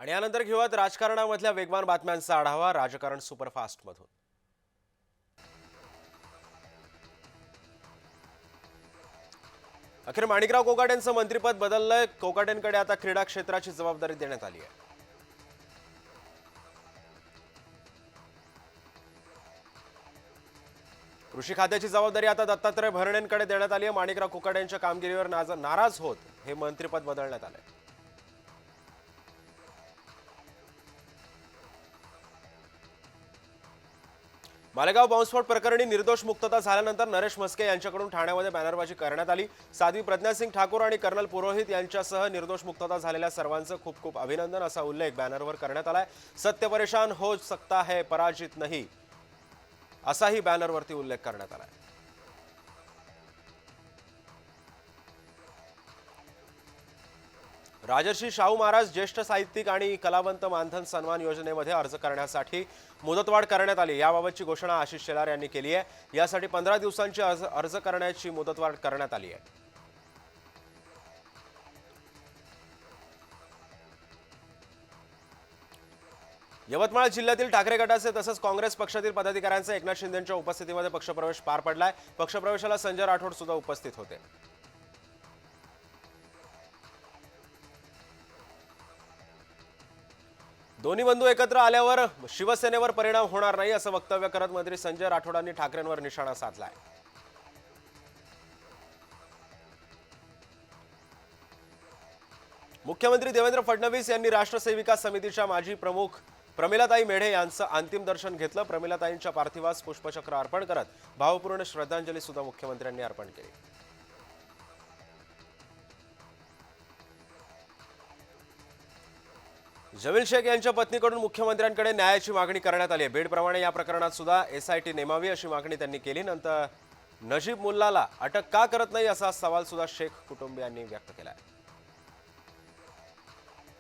आणि यानंतर घेऊयात राजकारणामधल्या वेगवान बातम्यांचा आढावा राजकारण सुपरफास्ट मधून। अखेर माणिकराव कोकाटेंचं मंत्रिपद बदललंय। कोकाटेंकडे आता क्रीडा क्षेत्राची जबाबदारी देण्यात आली आहे। कृषी खात्याची जबाबदारी आता दत्तात्रय भरणेंकडे देण्यात आली आहे। माणिकराव कोकाटेंच्या कामगिरीवर नाराज होत हे मंत्रिपद बदलण्यात आले। मालेगाव बॉम्बस्फोट प्रकरणी निर्दोष मुक्तता झाल्यानंतर नरेश म्हस्के यांच्याकडून ठाण्यामध्ये बॅनरबाजी करण्यात आली। साध्वी प्रज्ञासिंग ठाकूर आणि कर्नल पुरोहित यांच्यासह निर्दोष मुक्तता झालेल्या सर्वांचं खूप खूप अभिनंदन असा उल्लेख बॅनरवर करण्यात आलाय। सत्य परेशान हो सकता है पराजित नहीं असाही बॅनरवरती उल्लेख करण्यात आलाय। राजर्षी शाहू महाराज ज्येष्ठ साहित्यिक आणि कलावंत मानधन सन्मान योजनेमध्ये अर्ज करण्यासाठी मुदतवाढ करण्यात आली। याबाबतची घोषणा आशिष शेलार यांनी केली आहे। यासाठी 15 दिवसांची अर्ज करण्याची मुदतवाढ करण्यात आली आहे। यवतमाळ जिल्ह्यातील ठाकरे गटाचे तसंच काँग्रेस पक्षातील पदाधिकाऱ्यांचा एकनाथ शिंदेंच्या उपस्थितीमध्ये पक्षप्रवेश पार पडलाय। पक्षप्रवेशाला संजय राठोड सुद्धा उपस्थित होते। दोन्ही बंधू एकत्र आल्यावर शिवसेनेवर परिणाम होणार नाही असं वक्तव्य करत मंत्री संजय राठोडांनी ठाकरेंवर निशाणा साधलाय। मुख्यमंत्री देवेंद्र फडणवीस यांनी राष्ट्र सेविका समितीच्या माजी प्रमुख प्रमिलाताई मेढे यांचं अंतिम दर्शन घेतलं। प्रमिलाताईंच्या पार्थिवास पुष्पचक्र अर्पण करत भावपूर्ण श्रद्धांजली सुद्धा मुख्यमंत्र्यांनी अर्पण केली। जमील शेख यांच्या पत्नीकडून मुख्यमंत्र्यांकडे न्यायाची मागणी करण्यात आली आहे। बीडप्रमाणे या प्रकरणात सुद्धा एसआयटी नेमावी अशी मागणी त्यांनी केली। नंतर नजीब मुल्लाला अटक का करत नाही असा सवाल सुद्धा शेख कुटुंबियांनी व्यक्त केला आहे।